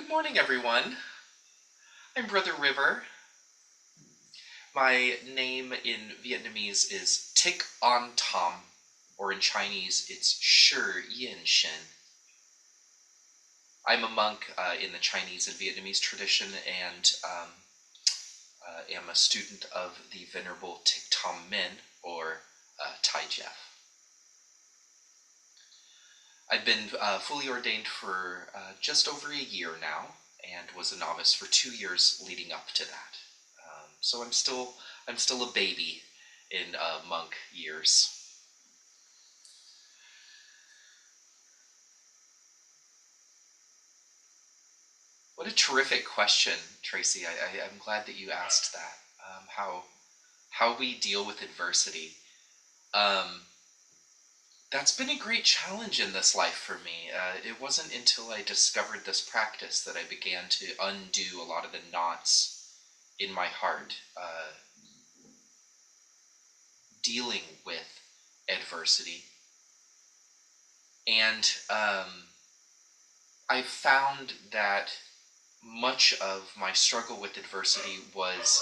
Good morning, everyone. I'm Brother River. My name in Vietnamese is Tik On Tom, or in Chinese, it's Shi Yinxin. I'm a monk in the Chinese and Vietnamese tradition, and am a student of the Venerable Tik Tom Min, or Tai Jeff. I've been fully ordained for just over a year now, and was a novice for 2 years leading up to that. So I'm still a baby in monk years. What a terrific question, Tracy. I'm glad that you asked that. How we deal with adversity. That's been a great challenge in this life for me. It wasn't until I discovered this practice that I began to undo a lot of the knots in my heart, dealing with adversity. And I found that much of my struggle with adversity was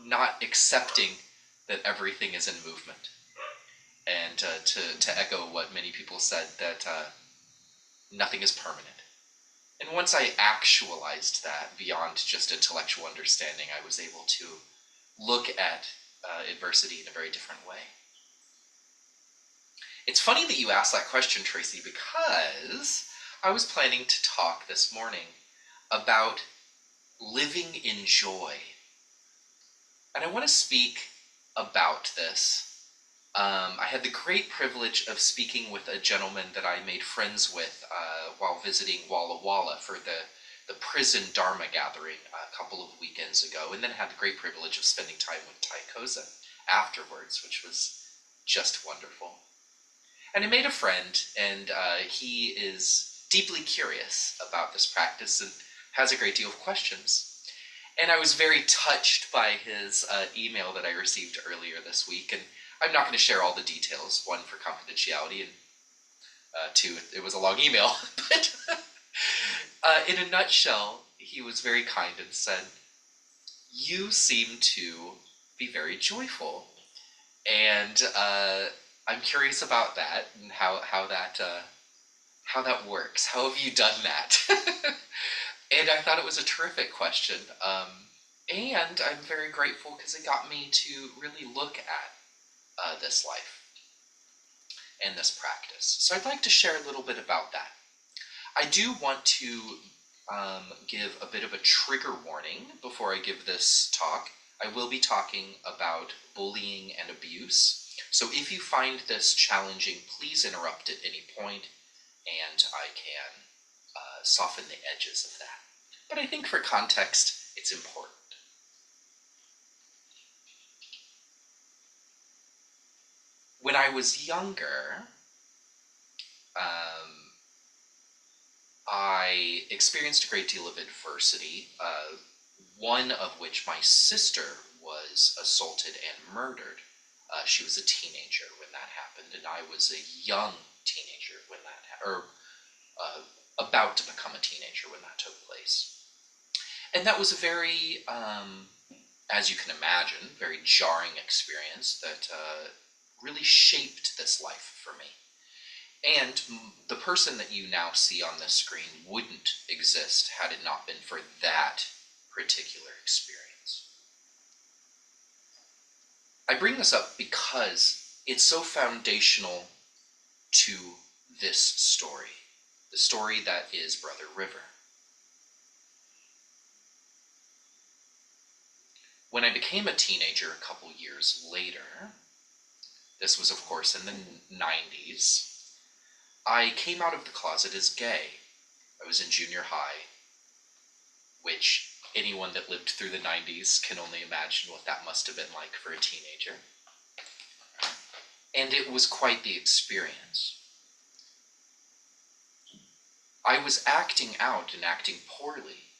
not accepting that everything is in movement. And to echo what many people said, that nothing is permanent. And once I actualized that beyond just intellectual understanding, I was able to look at adversity in a very different way. It's funny that you asked that question, Tracy, because I was planning to talk this morning about living in joy. And I want to speak about this. I had the great privilege of speaking with a gentleman that I made friends with while visiting Walla Walla for the prison dharma gathering a couple of weekends ago, and then had the great privilege of spending time with Tai Koza afterwards, which was just wonderful. And I made a friend, and he is deeply curious about this practice and has a great deal of questions. And I was very touched by his email that I received earlier this week, and I'm not going to share all the details, one, for confidentiality, and two, it was a long email. But in a nutshell, he was very kind and said, "You seem to be very joyful, and I'm curious about that and how that works. How have you done that?" And I thought it was a terrific question, and I'm very grateful because it got me to really look at this life and this practice. So I'd like to share a little bit about that. I do want to give a bit of a trigger warning before I give this talk. I will be talking about bullying and abuse. So if you find this challenging, please interrupt at any point, and I can soften the edges of that. But I think for context, it's important. When I was younger, I experienced a great deal of adversity, one of which my sister was assaulted and murdered. She was a teenager when that happened, and I was a young teenager when that happened, or about to become a teenager when that took place. And that was a very, as you can imagine, very jarring experience that really shaped this life for me. And the person that you now see on this screen wouldn't exist had it not been for that particular experience. I bring this up because it's so foundational to this story, the story that is Brother River. When I became a teenager a couple years later, this was of course in the 90s, I came out of the closet as gay. I was in junior high, which anyone that lived through the 90s can only imagine what that must have been like for a teenager. And it was quite the experience. I was acting out and acting poorly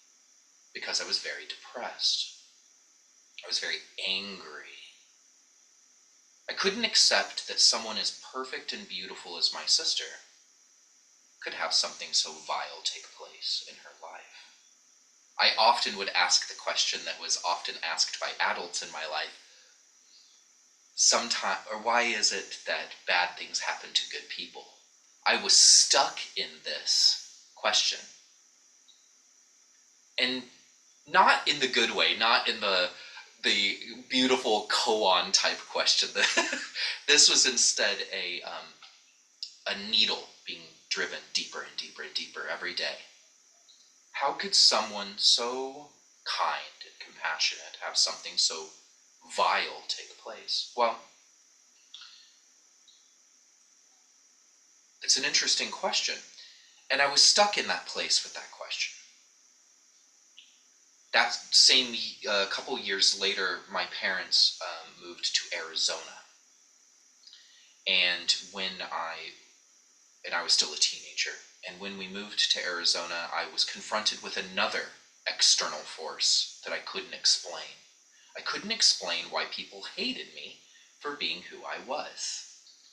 because I was very depressed. I was very angry. I couldn't accept that someone as perfect and beautiful as my sister could have something so vile take place in her life? I often would ask the question that was often asked by adults in my life. Why is it that bad things happen to good people? I was stuck in this question. And not in the good way, not in the beautiful koan type question. This was instead a needle being driven deeper and deeper and deeper every day. How could someone so kind and compassionate have something so vile take place? Well, it's an interesting question, and I was stuck in that place with that question. That same couple years later, my parents moved to Arizona, and I was still a teenager, and when we moved to Arizona, I was confronted with another external force that I couldn't explain. I couldn't explain why people hated me for being who I was.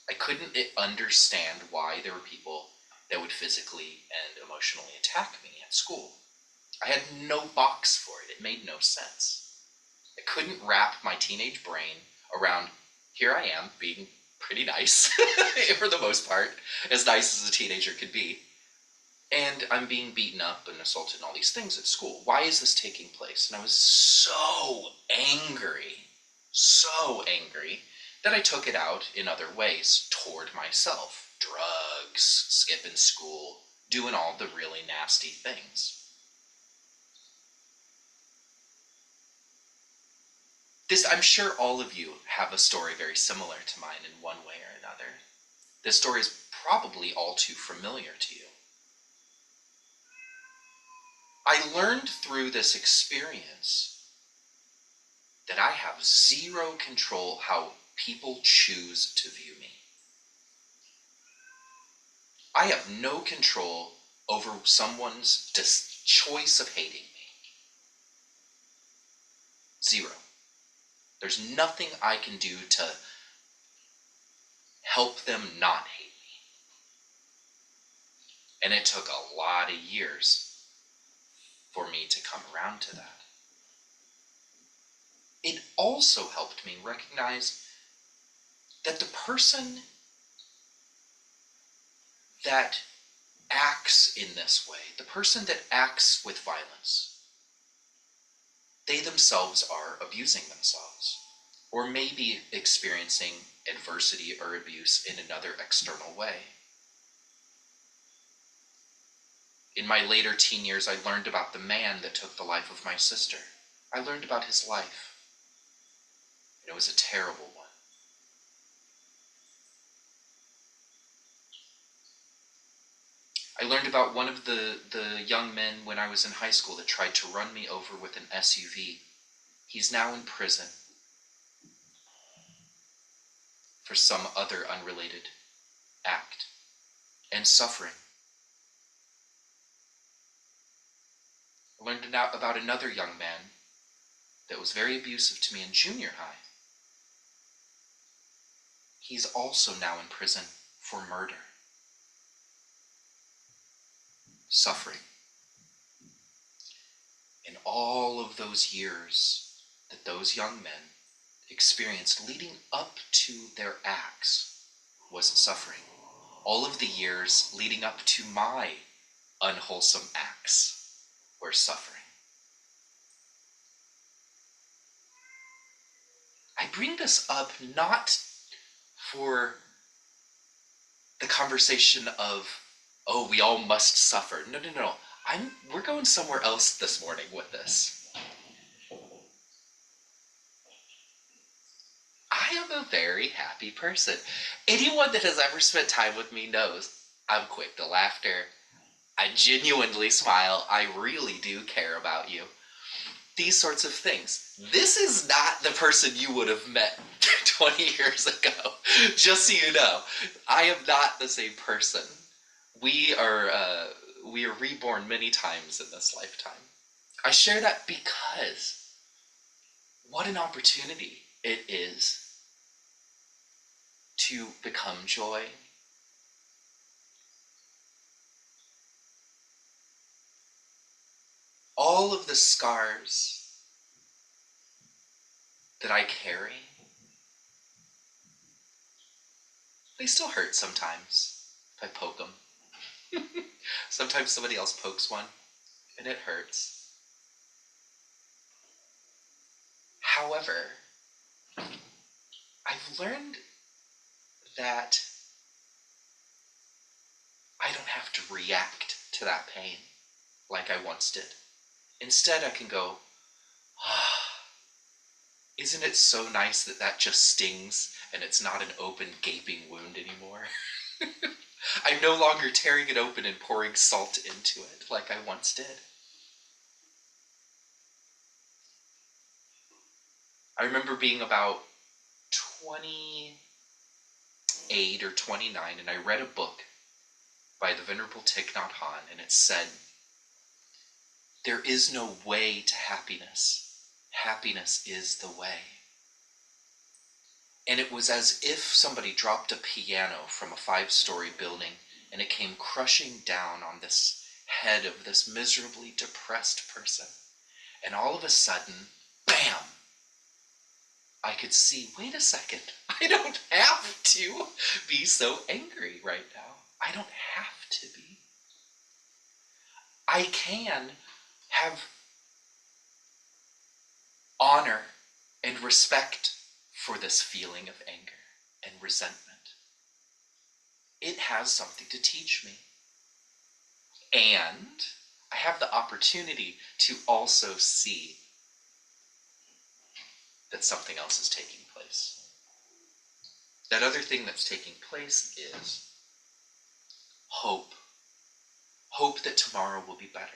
I couldn't understand why there were people that would physically and emotionally attack me at school. I had no box for it. It made no sense. I couldn't wrap my teenage brain around, here I am being pretty nice, for the most part, as nice as a teenager could be, and I'm being beaten up and assaulted and all these things at school. Why is this taking place? And I was so angry, that I took it out in other ways toward myself. Drugs, skipping school, doing all the really nasty things. I'm sure all of you have a story very similar to mine in one way or another. This story is probably all too familiar to you. I learned through this experience that I have zero control how people choose to view me. I have no control over someone's choice of hating me. Zero. There's nothing I can do to help them not hate me. And it took a lot of years for me to come around to that. It also helped me recognize that the person that acts in this way, the person that acts with violence, they themselves are abusing themselves, or maybe experiencing adversity or abuse in another external way. In my later teen years, I learned about the man that took the life of my sister. I learned about his life, and it was a terrible one. I learned about one of the young men when I was in high school that tried to run me over with an SUV. He's now in prison for some other unrelated act and suffering. I learned about another young man that was very abusive to me in junior high. He's also now in prison for murder. Suffering. In all of those years that those young men experienced leading up to their acts was suffering. All of the years leading up to my unwholesome acts were suffering. I bring this up not for the conversation of, oh, we all must suffer. No. We're going somewhere else this morning with this. I am a very happy person. Anyone that has ever spent time with me knows I'm quick to laughter. I genuinely smile. I really do care about you. These sorts of things. This is not the person you would have met 20 years ago. Just so you know, I am not the same person. We are reborn many times in this lifetime. I share that because what an opportunity it is to become joy, all of the scars that I carry, they still hurt sometimes if I poke them. Sometimes somebody else pokes one and it hurts. However, I've learned that I don't have to react to that pain like I once did. Instead, I can go, ah, isn't it so nice that that just stings and it's not an open, gaping wound anymore? I'm no longer tearing it open and pouring salt into it like I once did. I remember being about 28 or 29, and I read a book by the Venerable Thich Nhat Hanh, and it said, there is no way to happiness. Happiness is the way. And it was as if somebody dropped a piano from a 5-story building and it came crushing down on this head of this miserably depressed person. And all of a sudden, bam! I could see, wait a second, I don't have to be so angry right now. I don't have to be. I can have honor and respect for this feeling of anger and resentment. It has something to teach me. And I have the opportunity to also see that something else is taking place. That other thing that's taking place is hope. Hope that tomorrow will be better.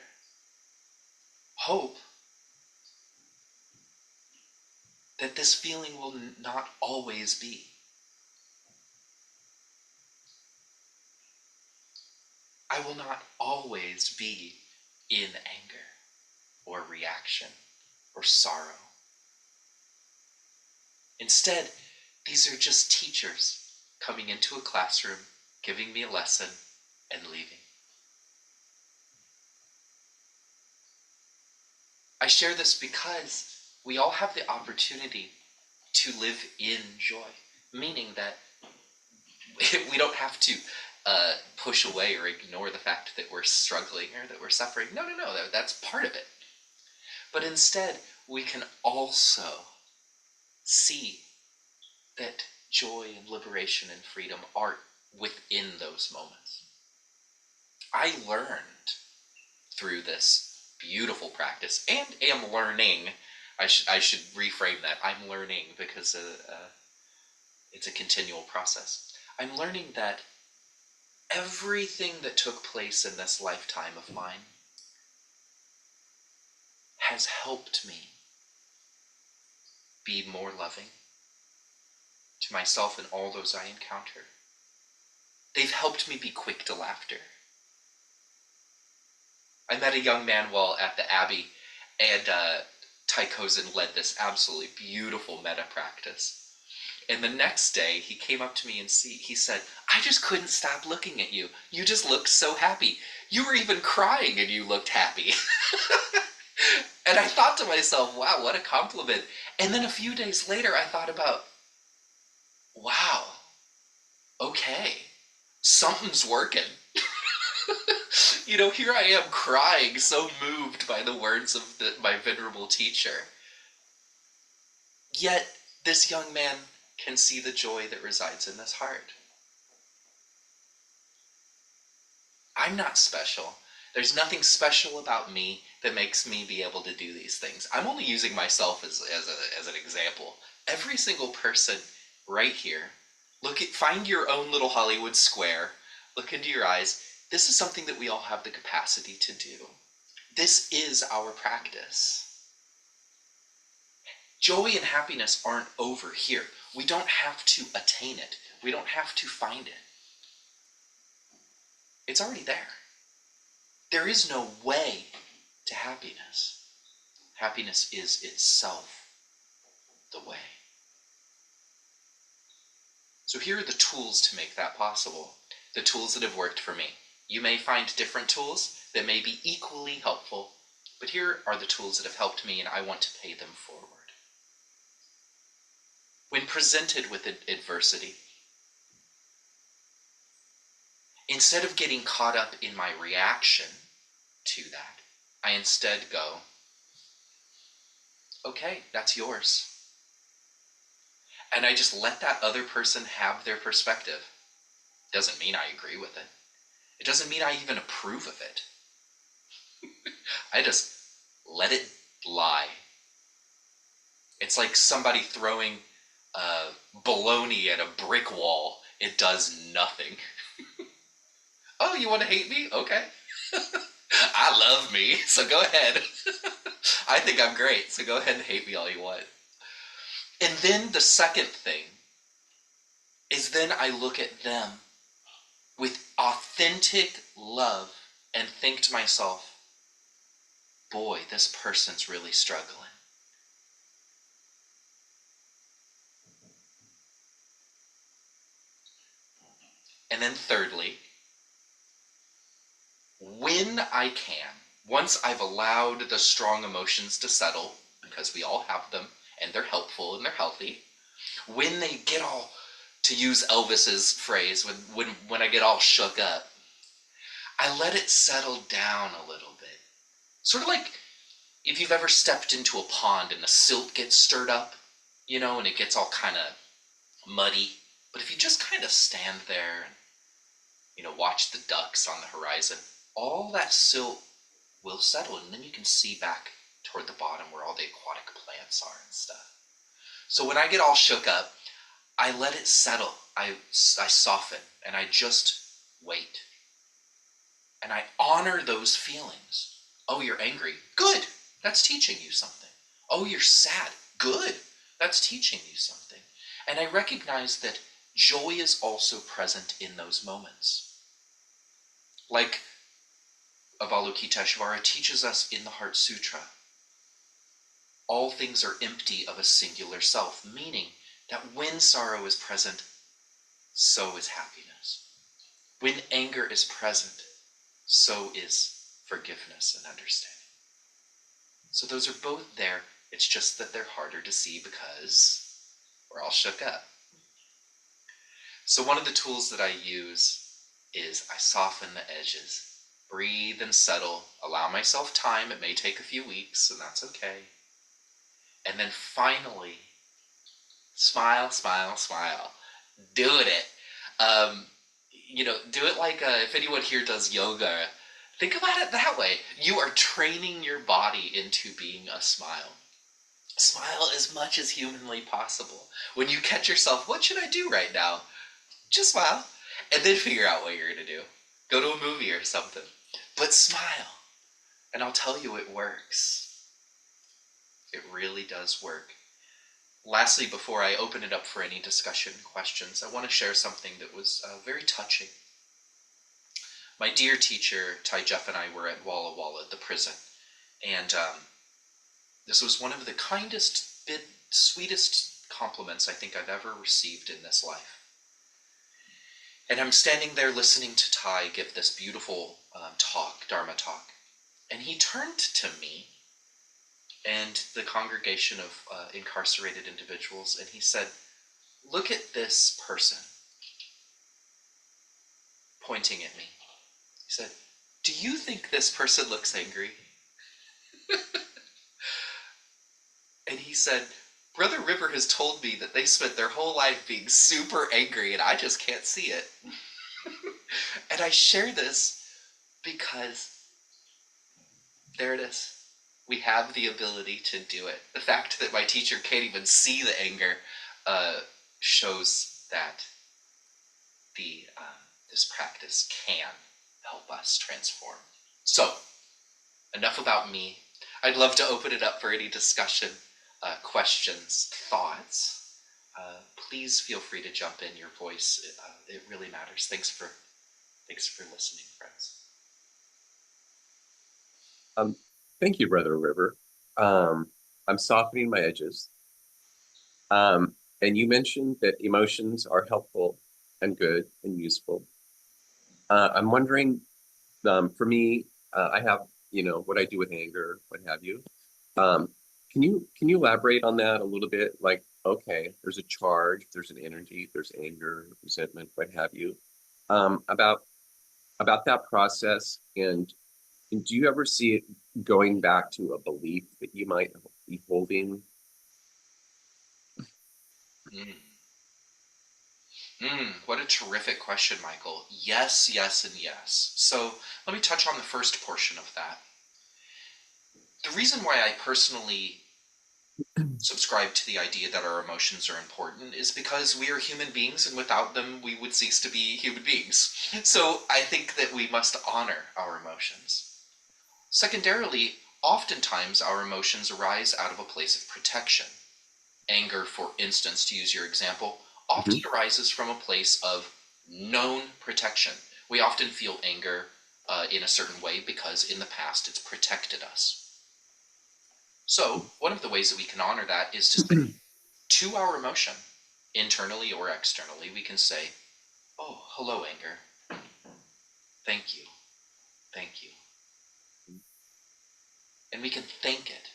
Hope that this feeling will not always be. I will not always be in anger or reaction or sorrow. Instead, these are just teachers coming into a classroom, giving me a lesson, and leaving. I share this because we all have the opportunity to live in joy, meaning that we don't have to push away or ignore the fact that we're struggling or that we're suffering. No, that's part of it. But instead, we can also see that joy and liberation and freedom are within those moments. I learned through this beautiful practice, and am learning. I should reframe that. I'm learning because it's a continual process. I'm learning that everything that took place in this lifetime of mine has helped me be more loving to myself and all those I encounter. They've helped me be quick to laughter. I met a young man while at the Abbey, and Tai Kozin led this absolutely beautiful metta practice. And the next day, he came up to me and he said, I just couldn't stop looking at you. You just looked so happy. You were even crying and you looked happy. And I thought to myself, wow, what a compliment. And then a few days later, I thought about, wow, okay, something's working. Here I am crying, so moved by the words of my venerable teacher. Yet, this young man can see the joy that resides in this heart. I'm not special. There's nothing special about me that makes me be able to do these things. I'm only using myself as an example. Every single person right here, find your own little Hollywood square, look into your eyes. This is something that we all have the capacity to do. This is our practice. Joy and happiness aren't over here. We don't have to attain it. We don't have to find it. It's already there. There is no way to happiness. Happiness is itself the way. So here are the tools to make that possible. The tools that have worked for me. You may find different tools that may be equally helpful But here are the tools that have helped me, and I want to pay them forward. When presented with adversity, instead of getting caught up in my reaction to that, I instead go, okay, that's yours. And I just let that other person have their perspective. Doesn't mean I agree with it. It doesn't mean I even approve of it. I just let it lie. It's like somebody throwing bologna at a brick wall. It does nothing. Oh, you want to hate me? Okay. I love me, so go ahead. I think I'm great, so go ahead and hate me all you want. And then the second thing is then I look at them with authentic love and think to myself, boy, this person's really struggling. And then thirdly, when I can, once I've allowed the strong emotions to settle, because we all have them, and they're helpful and they're healthy, when they get all, to use Elvis's phrase, when I get all shook up, I let it settle down a little bit. Sort of like if you've ever stepped into a pond and the silt gets stirred up, and it gets all kind of muddy. But if you just kind of stand there and, watch the ducks on the horizon, all that silt will settle, and then you can see back toward the bottom where all the aquatic plants are and stuff. So when I get all shook up, I let it settle. I soften, and I just wait. And I honor those feelings. Oh, you're angry. Good. That's teaching you something. Oh, you're sad. Good. That's teaching you something. And I recognize that joy is also present in those moments. Like Avalokiteshvara teaches us in the Heart Sutra, all things are empty of a singular self, meaning that when sorrow is present, so is happiness. When anger is present, so is forgiveness and understanding. So those are both there. It's just that they're harder to see because we're all shook up. So one of the tools that I use is I soften the edges. Breathe and settle. Allow myself time. It may take a few weeks, and that's okay. And then finally, smile, smile, smile. Doing it. Do it like if anyone here does yoga, think about it that way. You are training your body into being a smile. Smile as much as humanly possible. When you catch yourself, what should I do right now? Just smile. And then figure out what you're going to do. Go to a movie or something. But smile. And I'll tell you, it works. It really does work. Lastly, before I open it up for any discussion questions, I want to share something that was very touching. My dear teacher, Tai Jeff, and I were at Walla Walla, the prison. And this was one of the kindest, sweetest compliments I think I've ever received in this life. And I'm standing there listening to Tai give this beautiful talk, dharma talk. And he turned to me and the congregation of incarcerated individuals, and he said, look at this person, pointing at me. He said, do you think this person looks angry? And he said, Brother River has told me that they spent their whole life being super angry, and I just can't see it. And I share this because there it is. We have the ability to do it. The fact that my teacher can't even see the anger shows that this practice can help us transform. So, enough about me. I'd love to open it up for any discussion, questions, thoughts. Please feel free to jump in. Your voice, it really matters. Thanks for listening, friends. Thank you, Brother River. I'm softening my edges. And you mentioned that emotions are helpful and good and useful. I'm wondering, for me, I have, what I do with anger, what have you. Um, can you elaborate on that a little bit? Like, okay, there's a charge, there's an energy, there's anger, resentment, what have you. About that process, and do you ever see it going back to a belief that you might be holding? Mm. What a terrific question, Michael. Yes, yes, and yes. So let me touch on the first portion of that. The reason why I personally subscribe to the idea that our emotions are important is because we are human beings, and without them we would cease to be human beings. So I think that we must honor our emotions. Secondarily, oftentimes our emotions arise out of a place of protection. Anger, for instance, to use your example, often Mhm. arises from a place of known protection. We often feel anger in a certain way because in the past it's protected us. So one of the ways that we can honor that is to say to our emotion, internally or externally, we can say, oh, hello, anger. Thank you. Thank you. And we can thank it.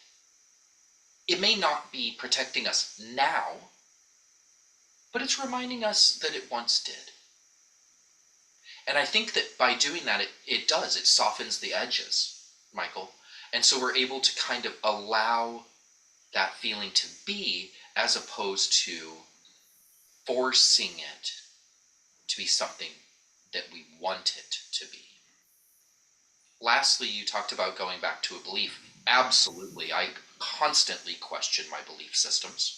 It may not be protecting us now, but it's reminding us that it once did. And I think that by doing that, it softens the edges, Michael. And so we're able to kind of allow that feeling to be, as opposed to forcing it to be something that we want it to be. Lastly, you talked about going back to a belief. Absolutely. I constantly question my belief systems.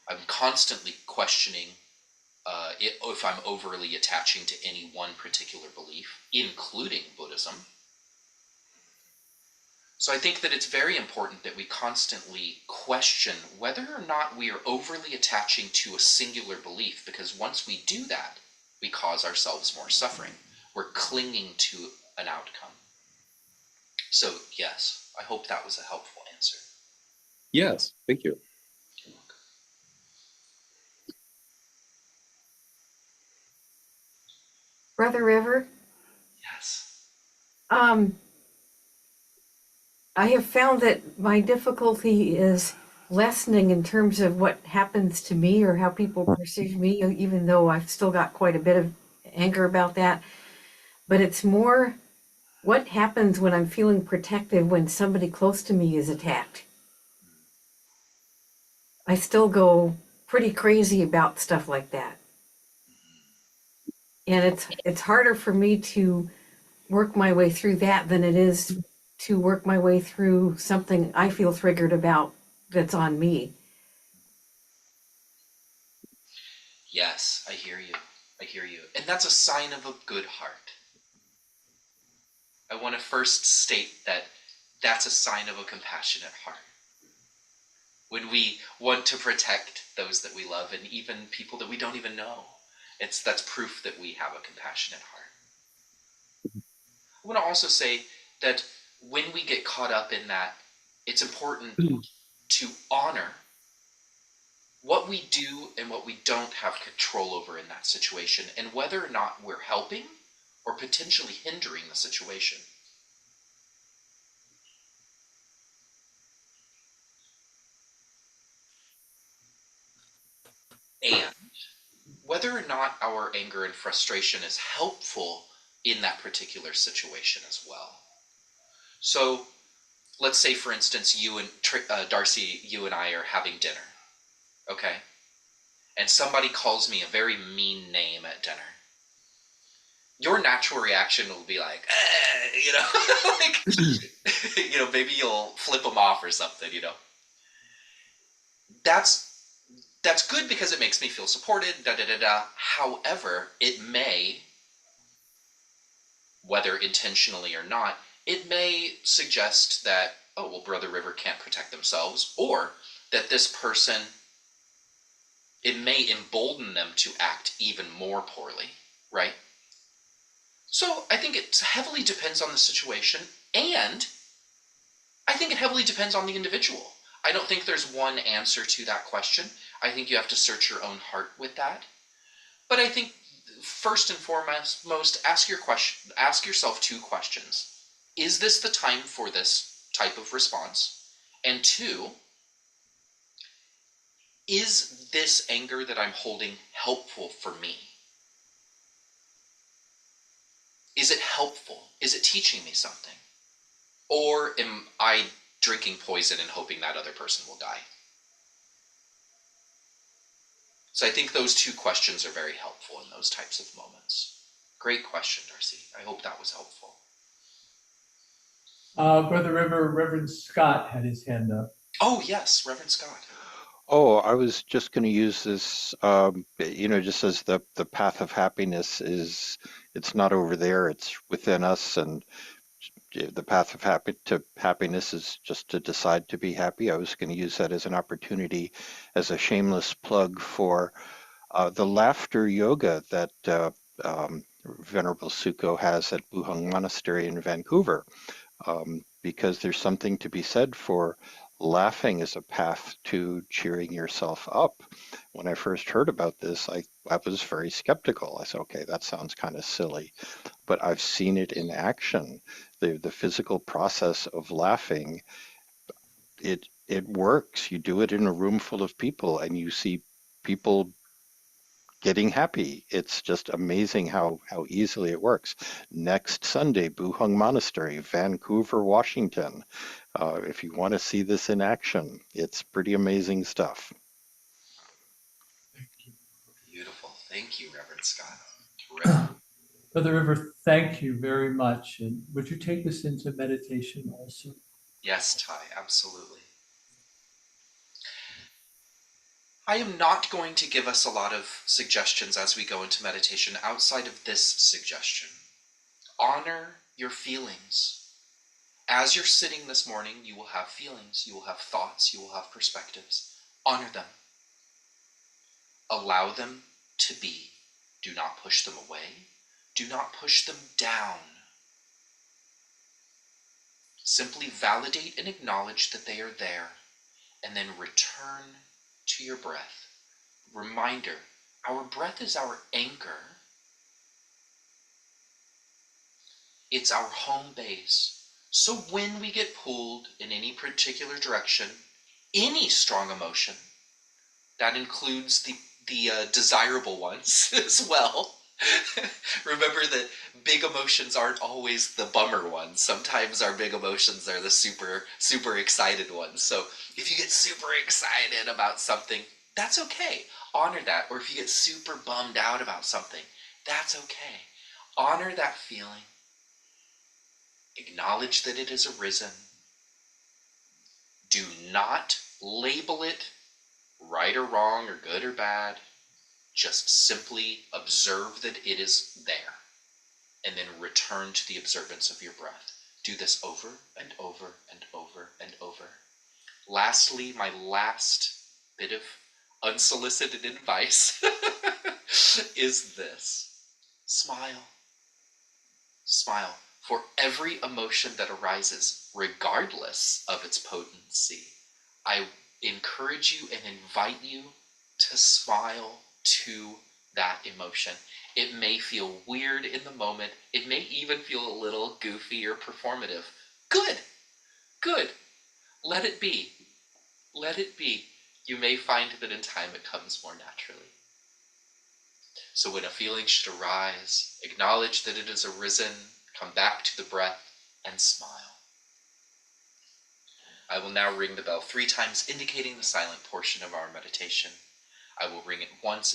I'm constantly questioning if I'm overly attaching to any one particular belief, including Buddhism. So I think that it's very important that we constantly question whether or not we are overly attaching to a singular belief, because once we do that, we cause ourselves more suffering. We're clinging to an outcome. So yes, I hope that was a helpful answer. Yes, thank you. Brother River, Yes. um, I have found that my difficulty is lessening in terms of what happens to me or how people perceive me, even though I've still got quite a bit of anger about that. But it's more what happens when I'm feeling protective when somebody close to me is attacked. I still go pretty crazy about stuff like that. And it's harder for me to work my way through that than it is to work my way through something I feel triggered about that's on me. Yes, I hear you. I hear you. And that's a sign of a good heart. I want to first state that that's a sign of a compassionate heart. When we want to protect those that we love and even people that we don't even know, that's proof that we have a compassionate heart. I want to also say that when we get caught up in that, it's important to honor what we do and what we don't have control over in that situation, and whether or not we're helping or potentially hindering the situation. And whether or not our anger and frustration is helpful in that particular situation as well. So let's say, for instance, you and Darcy, you and I are having dinner, okay? And somebody calls me a very mean name at dinner. Your natural reaction will be like, like, maybe you'll flip them off or something. That's that's good because it makes me feel supported, da da da da. However, it may, whether intentionally or not, it may suggest that, oh, well, Brother River can't protect themselves, or that this person, it may embolden them to act even more poorly, right? So I think it heavily depends on the situation, and I think it heavily depends on the individual. I don't think there's one answer to that question. I think you have to search your own heart with that. But I think first and foremost, ask yourself two questions. is this the time for this type of response? And two, is this anger that I'm holding helpful for me? Is it helpful? Is it teaching me something? Or am I drinking poison and hoping that other person will die? So I think those two questions are very helpful in those types of moments. Great question, Darcy. I hope that was helpful. Brother River, Reverend Scott had his hand up. Oh, yes, Reverend Scott. Oh, I was just going to use this, just as the path of happiness is, it's not over there, it's within us, and the path of happiness is just to decide to be happy. I was going to use that as an opportunity, as a shameless plug for the laughter yoga that Venerable Suko has at Buhang Monastery in Vancouver. Because there's something to be said for laughing as a path to cheering yourself up. When I first heard about this, I was very skeptical. I said, okay, that sounds kind of silly, but I've seen it in action. The physical process of laughing, it works. You do it in a room full of people and you see people getting happy. It's just amazing how easily it works. Next Sunday, Buhung Monastery, Vancouver, Washington. If you want to see this in action, it's pretty amazing stuff. Beautiful. Thank you, Reverend Scott. Terrific. Brother River, thank you very much. And would you take this into meditation also? Yes, Ty, absolutely. I am not going to give us a lot of suggestions as we go into meditation outside of this suggestion. Honor your feelings. As you're sitting this morning, you will have feelings, you will have thoughts, you will have perspectives. Honor them. Allow them to be. Do not push them away. Do not push them down. Simply validate and acknowledge that they are there, and then return to your breath. Reminder, our breath is our anchor. It's our home base. So when we get pulled in any particular direction, any strong emotion, that includes the desirable ones as well. Remember that big emotions aren't always the bummer ones. Sometimes our big emotions are the super excited ones. So if you get super excited about something, that's okay. Honor that. Or if you get super bummed out about something, that's okay. Honor that feeling. Acknowledge that it has arisen. Do not label it right or wrong or good or bad. Just simply observe that it is there, and then return to the observance of your breath. Do this over and over and over and over. Lastly, my last bit of unsolicited advice is this. Smile. Smile. For every emotion that arises, regardless of its potency, I encourage you and invite you to smile to that emotion. It may feel weird in the moment. It may even feel a little goofy or performative. Good. Good. Let it be. Let it be. You may find that in time it comes more naturally. So when a feeling should arise, acknowledge that it has arisen, come back to the breath, and smile. I will now ring the bell 3 times, indicating the silent portion of our meditation. I will ring it once